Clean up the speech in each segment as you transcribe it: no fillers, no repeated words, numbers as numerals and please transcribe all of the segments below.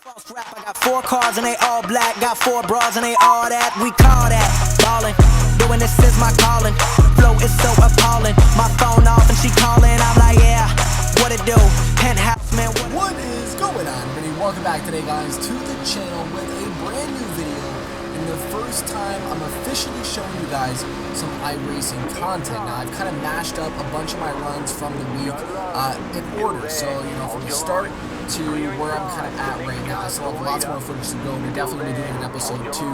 False rap, I got 4 cars and they all black. Got 4 bras and they all that. We call that ballin'. Doing this is my calling. Flow is so appalling. My phone off and she calling. I'm like, yeah, what it do? Penthouse, man. What is going on, everybody? Welcome back today, guys, to the channel with a brand new video. And the first time I'm officially showing you guys some iRacing content. Now, I've kind of mashed up a bunch of my runs from the week in order. So, you know, from the start to where I'm kind of at right now. I still have lots more footage to go, and we're definitely going to be doing an episode 2.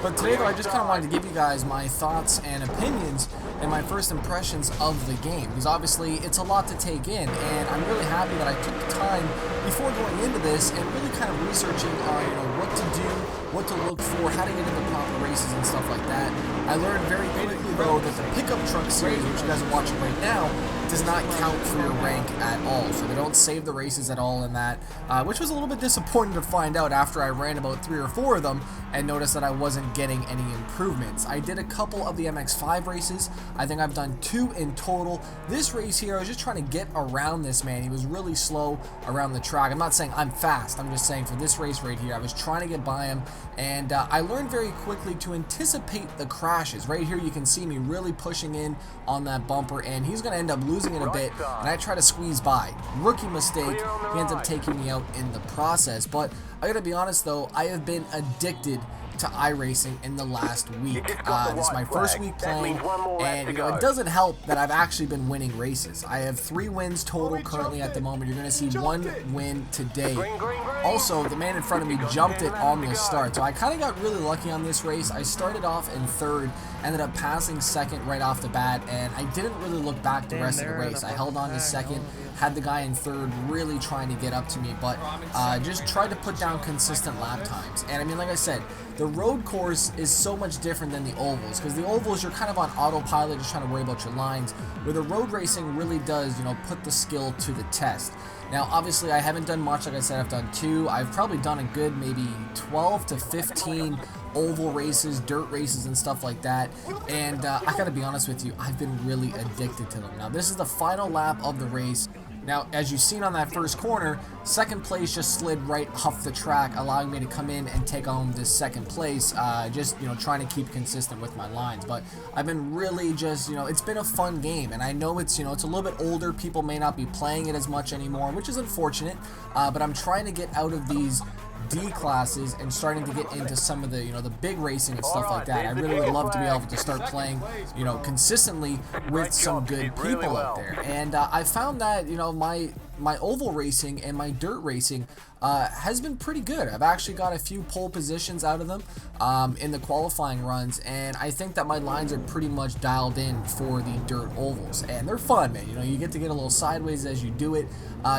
But today, though, I just kind of wanted to give you guys my thoughts and opinions and my first impressions of the game, because obviously it's a lot to take in, and I'm really happy that I took the time before going into this and really kind of researching on, you know, what to do, what to look for, how to get into proper races and stuff like that. I learned very quickly, though, that the pickup truck series, which you guys are watching right now, does not count for your rank at all, so they don't save the races at all in that, which was a little bit disappointing to find out after I ran about 3 or 4 of them and noticed that I wasn't getting any improvements. I did a couple of the MX-5 races. I think I've done 2 in total. This race here, I was just trying to get around this man. He was really slow around the track. I'm not saying I'm fast, I'm just saying for this race right here, I was trying to get by him, and I learned very quickly to anticipate the crashes. Right here you can see me really pushing in on that bumper, and he's going to end up losing it a bit, and I try to squeeze by. Rookie mistake, he ends up taking me out in the process. But I gotta be honest though, I have been addicted to iRacing in the last week. This is my first week playing, and you know, it doesn't help that I've actually been winning races. I have 3 wins total currently at the moment. You're going to see 1 win today. Also, the man in front of me jumped it on the start, so I kind of got really lucky on this race. I started off in 3rd, ended up passing 2nd right off the bat, and I didn't really look back the rest of the race. I held on to 2nd, had the guy in 3rd really trying to get up to me, but just tried to put down consistent lap times. And I mean, like I said, the road course is so much different than the ovals, because the ovals you're kind of on autopilot, just trying to worry about your lines, where the road racing really does, you know, put the skill to the test. Now, obviously, I haven't done much. Like I said, I've done 2. I've probably done a good maybe 12 to 15 oval races, dirt races, and stuff like that. And I gotta be honest with you, I've been really addicted to them. Now, this is the final lap of the race. Now, as you've seen on that first corner, 2nd place just slid right off the track, allowing me to come in and take on this 2nd place, just, you know, trying to keep consistent with my lines. But I've been really just, you know, it's been a fun game, and I know it's, you know, it's a little bit older, people may not be playing it as much anymore, which is unfortunate, but I'm trying to get out of these D classes and starting to get into some of the, you know, the big racing and stuff like that. I really would love to be able to start playing, you know, consistently with some good people out there. And I found that, you know, my oval racing and my dirt racing has been pretty good. I've actually got a few pole positions out of them in the qualifying runs, and I think that my lines are pretty much dialed in for the dirt ovals, and they're fun, man. You know, you get to get a little sideways as you do it.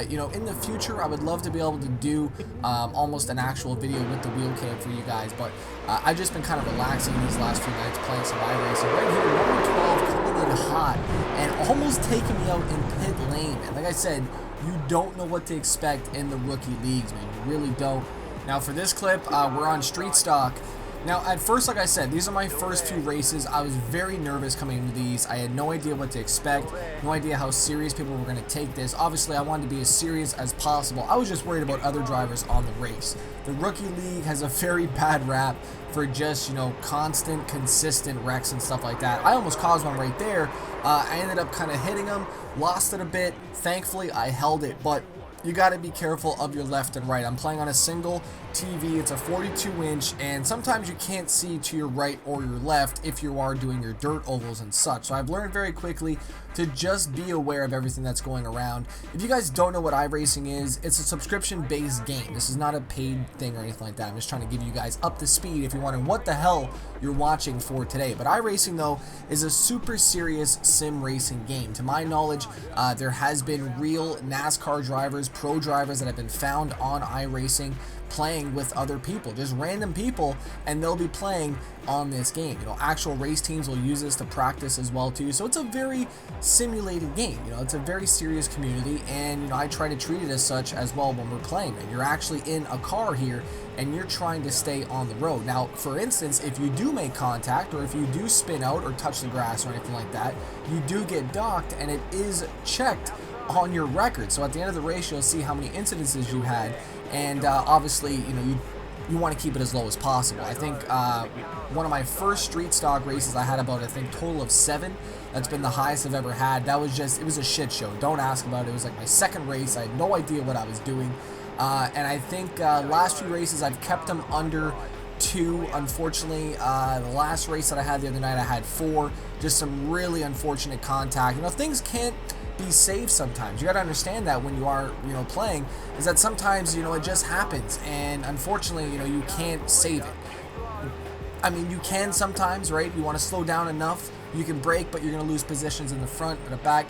You know, in the future, I would love to be able to do almost an actual video with the wheel cam for you guys, but I've just been kind of relaxing these last few nights playing some iRacing. Right here, number 12 coming in hot and almost taking me out in pit lane. And like I said, you don't know what to expect in the rookie leagues, man. You really don't. Now, for this clip, we're on street stock. Now, at first, like I said, these are my first few races. I was very nervous coming into these. I had no idea what to expect, no idea how serious people were going to take this. Obviously, I wanted to be as serious as possible. I was just worried about other drivers on the race. The rookie league has a very bad rap for just, you know, constant, consistent wrecks and stuff like that. I almost caused one right there. I ended up kind of hitting him, lost it a bit. Thankfully, I held it, but you got to be careful of your left and right. I'm playing on a single TV. It's a 42-inch, and sometimes you can't see to your right or your left if you are doing your dirt ovals and such. So I've learned very quickly to just be aware of everything that's going around. If you guys don't know what iRacing is, it's a subscription-based game. This is not a paid thing or anything like that. I'm just trying to give you guys up to speed if you're wondering what the hell you're watching for today. But iRacing, though, is a super serious sim racing game. To my knowledge, there has been real NASCAR drivers, pro drivers that have been found on iRacing playing with other people, just random people, and they'll be playing on this game. You know, actual race teams will use this to practice as well too. So it's a very simulated game. You know, it's a very serious community, and you know, I try to treat it as such as well when we're playing. And you're actually in a car here, and you're trying to stay on the road. Now, for instance, if you do make contact, or if you do spin out or touch the grass or anything like that, you do get docked, and it is checked on your record. So at the end of the race, you'll see how many incidences you had, and obviously, you know, you want to keep it as low as possible. I think one of my first street stock races, I had about, I think, total of 7. That's been the highest I've ever had. That was just, it was a shit show. Don't ask about it. It was like my second race. I had no idea what I was doing. And I think last few races, I've kept them under 2. Unfortunately, the last race that I had the other night, I had 4. Just some really unfortunate contact. You know, things can't be saved sometimes. You got to understand that when you are, you know, playing, is that sometimes, you know, it just happens, and unfortunately, you know, you can't save it. I mean, you can sometimes, right? You want to slow down enough, you can brake, but you're going to lose positions in the front or the back.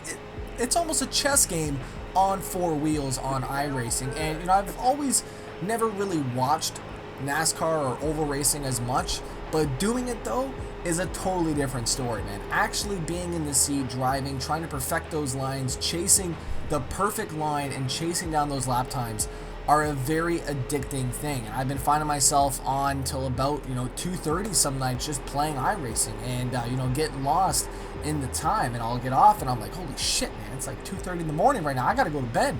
It's almost a chess game on 4 wheels on iRacing, and you know, I've always never really watched NASCAR or oval racing as much, but doing it though is a totally different story, man. Actually being in the seat, driving, trying to perfect those lines, chasing the perfect line and chasing down those lap times are a very addicting thing. I've been finding myself on till about, you know, 2:30 some nights just playing iRacing and you know, getting lost in the time, and I'll get off and I'm like, holy shit, man, it's like 2:30 in the morning right now, I gotta go to bed.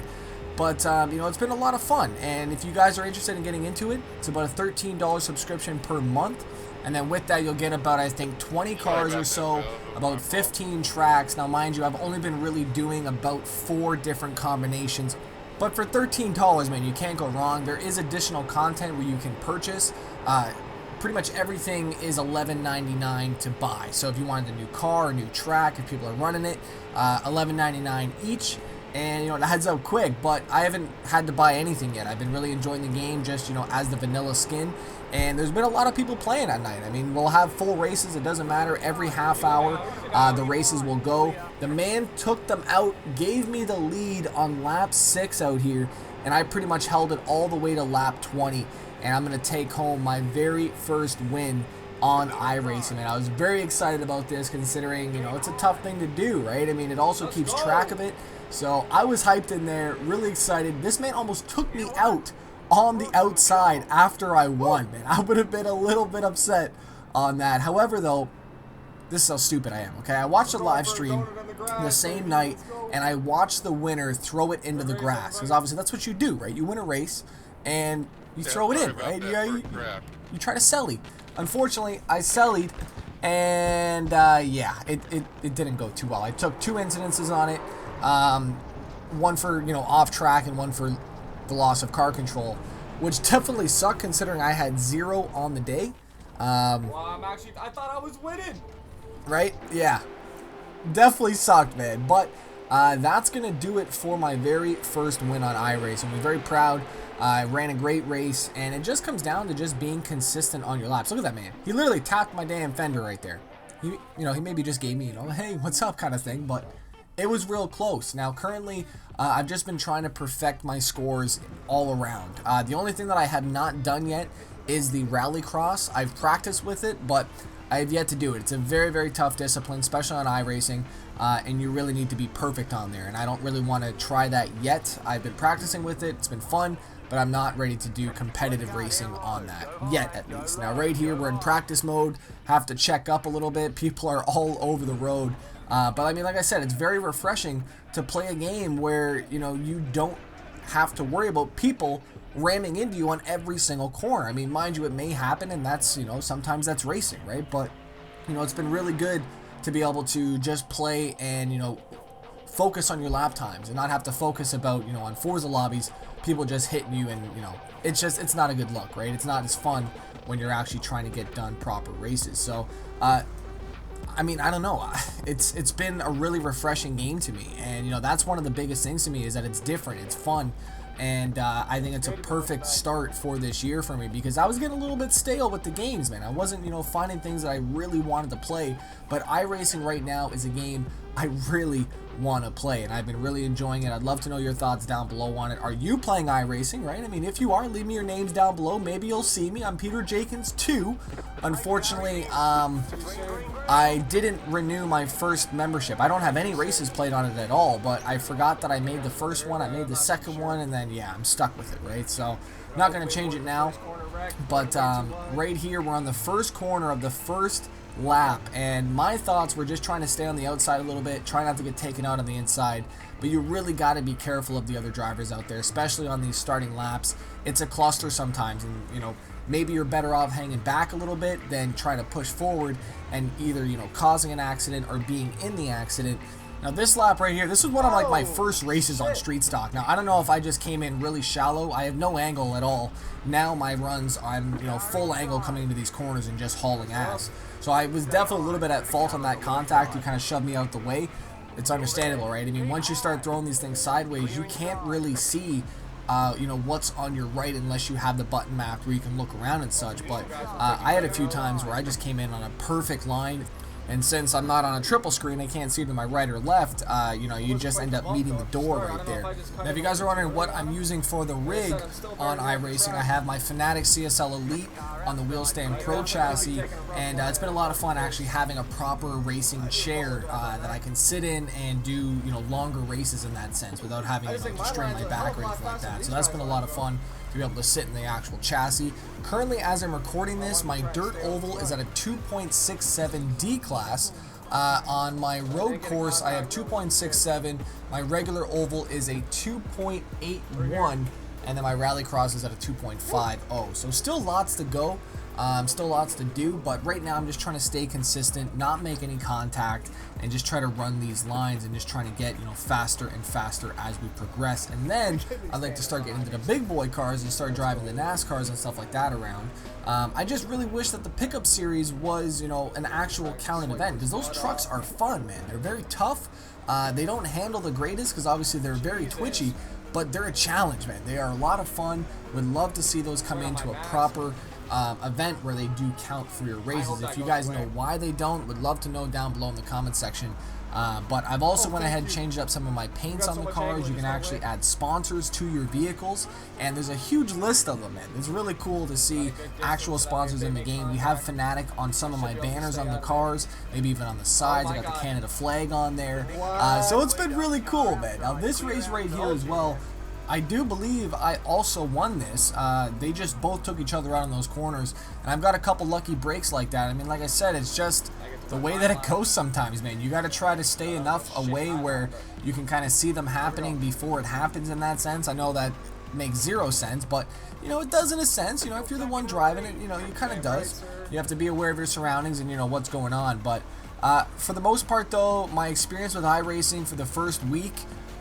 But you know, it's been a lot of fun, and if you guys are interested in getting into it, it's about a $13 subscription per month. And then with that, you'll get about, I think, 20 cars or so, about 15 tracks. Now, mind you, I've only been really doing about 4 different combinations. But for $13, man, you can't go wrong. There is additional content where you can purchase. Pretty much everything is $11.99 to buy. So if you wanted a new car, a new track, if people are running it, $11.99 each. And, you know, it heads out quick, but I haven't had to buy anything yet. I've been really enjoying the game just, you know, as the vanilla skin. And there's been a lot of people playing at night. I mean, we'll have full races. It doesn't matter. Every half hour, the races will go. The man took them out, gave me the lead on lap 6 out here, and I pretty much held it all the way to lap 20. And I'm going to take home my very first win on iRacing, and I was very excited about this, considering, you know, it's a tough thing to do, right? I mean, it also keeps track of it. So I was hyped in there, really excited. This man almost took me out on the outside after I won, man. I would have been a little bit upset on that. However, though, this is how stupid I am, okay? I watched a live stream the same night, and I watched the winner throw it into the grass, because obviously that's what you do, right? You win a race, and you throw it in, right? You try to selly. Unfortunately, I sellied, and yeah, it didn't go too well. I took 2 incidences on it. One for, you know, off track and one for the loss of car control, which definitely sucked considering I had 0 on the day. Well, I thought I was winning. Right? Yeah. Definitely sucked, man. But that's going to do it for my very first win on iRacing. I'm very proud. I ran a great race, and it just comes down to just being consistent on your laps. Look at that man. He literally tapped my damn fender right there. He, you know, he maybe just gave me, you know, hey, what's up kind of thing, but it was real close. Now, currently, I've just been trying to perfect my scores all around. The only thing that I have not done yet is the rallycross. I've practiced with it, but I have yet to do it. It's a very, very tough discipline, especially on iRacing, and you really need to be perfect on there, and I don't really want to try that yet. I've been practicing with it. It's been fun, but I'm not ready to do competitive racing on that yet, at least. Now, right here, we're in practice mode. Have to check up a little bit. People are all over the road. But I mean, like I said, it's very refreshing to play a game where, you know, you don't have to worry about people ramming into you on every single corner. I mean, mind you, it may happen, and that's, you know, sometimes that's racing, right? But, you know, it's been really good to be able to just play and, you know, focus on your lap times and not have to focus about, you know, on Forza lobbies, people just hitting you, and, you know, it's not a good look, right? It's not as fun when you're actually trying to get done proper races. So, I mean, I don't know. It's been a really refreshing game to me, and, you know, that's one of the biggest things to me, is that it's different, it's fun, and I think it's a perfect start for this year for me, because I was getting a little bit stale with the games, man. I wasn't, you know, finding things that I really wanted to play, but iRacing right now is a game I really want to play, and I've been really enjoying it. I'd love to know your thoughts down below on it. Are you playing iRacing, right? I mean, if you are, leave me your names down below. Maybe you'll see me. I'm Peter Jakins 2. Unfortunately, I didn't renew my first membership. I don't have any races played on it at all, but I forgot that I made the first one, I made the second one, and then, yeah, I'm stuck with it, right? So, not going to change it now, but right here, we're on the first corner of the first lap, and my thoughts were just trying to stay on the outside a little bit, try not to get taken out on the inside. But you really got to be careful of the other drivers out there, especially on these starting laps. It's a cluster sometimes, and you know, maybe you're better off hanging back a little bit than trying to push forward and either, you know, causing an accident or being in the accident. Now this lap right here, this is one of like my first races on street stock. Now I don't know if I just came in really shallow. I have no angle at all. Now my runs, I'm, you know, full angle coming into these corners and just hauling ass. So I was definitely a little bit at fault on that contact. You kind of shoved me out the way. It's understandable, right? I mean, once you start throwing these things sideways, you can't really see you know, what's on your right unless you have the button mapped where you can look around and such. But I had a few times where I just came in on a perfect line, and since I'm not on a triple screen, I can't see to my right or left, you know, you just end up meeting the door right there. Now if you guys are wondering what I'm using for the rig on iRacing, I have my Fanatec CSL Elite on the WheelStandPro chassis, and it's been a lot of fun actually having a proper racing chair that I can sit in and do, you know, longer races in that sense without having to like, strain my back or anything like that. So that's been a lot of fun to be able to sit in the actual chassis. Currently, as I'm recording this, my dirt oval is at a 2.67 D class. On my road course, I have 2.67. My regular oval is a 2.81, and then my rallycross is at a 2.50. So still lots to go. Still lots to do, but right now I'm just trying to stay consistent, not make any contact, and just try to run these lines and just trying to get, you know, faster and faster as we progress. And then I'd like to start getting into the big boy cars and start driving the NASCARs and stuff like that around. I just really wish that the pickup series was, you know, an actual counted event, because those trucks are fun, man. They're very tough. They don't handle the greatest because obviously they're very twitchy, but they're a challenge, man. They are a lot of fun. Would love to see those come into a proper event where they do count for your races. If you guys know why they don't, would love to know down below in the comment section. But I've also went ahead and changed up some of my paints on the cars. You can actually add sponsors to your vehicles, and there's a huge list of them, man. It's really cool to see actual sponsors in the game. We have Fanatec on some of my banners on the cars, maybe even on the sides. I got the Canada flag on there. So it's been really cool, man. Now this race right here as well, I do believe I also won this. They just both took each other out in those corners, and I've got a couple lucky breaks like that. I mean, like I said, it's just the way that it goes sometimes, man. You got to try to stay enough away where you can kind of see them happening before it happens in that sense. I know that makes zero sense, but, you know, it does in a sense. You know, if you're the one driving it, you know, it kind of does. You have to be aware of your surroundings and, you know, what's going on. But for the most part, though, my experience with iRacing for the first week,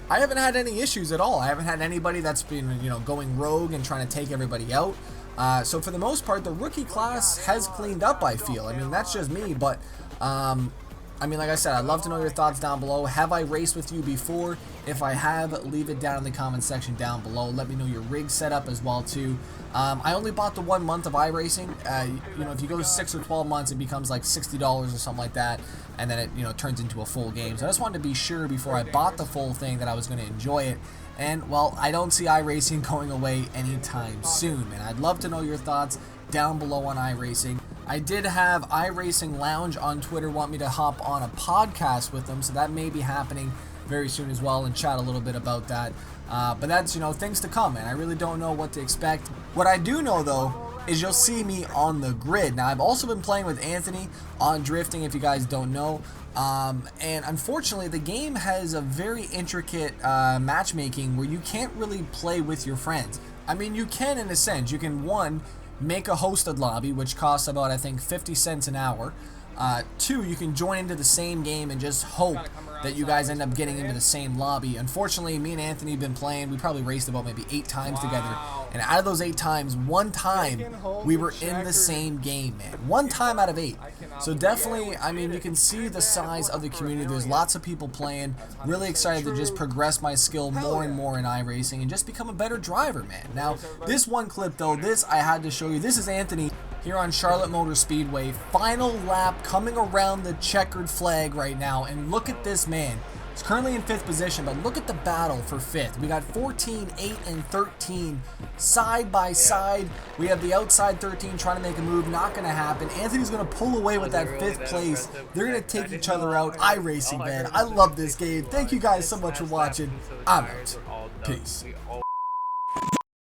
I haven't had any issues at all. I haven't had anybody that's been, you know, going rogue and trying to take everybody out. So for the most part, the rookie class has cleaned up, I feel. I mean, that's just me, but I mean, like I said, I'd love to know your thoughts down below. Have I raced with you before? If I have, leave it down in the comment section down below. Let me know your rig setup as well too. I only bought the 1 month of iRacing. You know, if you go 6 or 12 months, it becomes like $60 or something like that, and then it, you know, turns into a full game. So I just wanted to be sure before I bought the full thing that I was going to enjoy it. And well, I don't see iRacing going away anytime soon, man. I'd love to know your thoughts down below on iRacing. I did have iRacing Lounge on Twitter want me to hop on a podcast with them, so that may be happening very soon as well, and chat a little bit about that. But that's, you know, things to come, man. I really don't know what to expect. What I do know, though, is you'll see me on the grid. Now, I've also been playing with Anthony on drifting, if you guys don't know. And unfortunately, the game has a very intricate matchmaking where you can't really play with your friends. I mean, you can in a sense. You can, one, make a hosted lobby, which costs about, I think, 50 cents an hour. 2, you can join into the same game and just hope that you guys end up getting into the same lobby. Unfortunately, me and Anthony have been playing. We probably raced about maybe 8 times together. And out of those 8 times, 1 time we were in the same game, man. 1 time out of 8. So definitely, I mean, you can see the size of the community. There's lots of people playing. Really excited to just progress my skill more and more in iRacing and just become a better driver, man. Now, this one clip, though, this I had to show you. This is Anthony here on Charlotte Motor Speedway. Final lap coming around the checkered flag right now. And look at this man. He's currently in 5th position, but look at the battle for 5th. We got 14, 8, and 13 side by side. We have the outside 13 trying to make a move. Not going to happen. Anthony's going to pull away with that 5th place. They're going to take each other out. iRacing, man. I love this game. Thank you guys so much for watching. I'm out. Peace.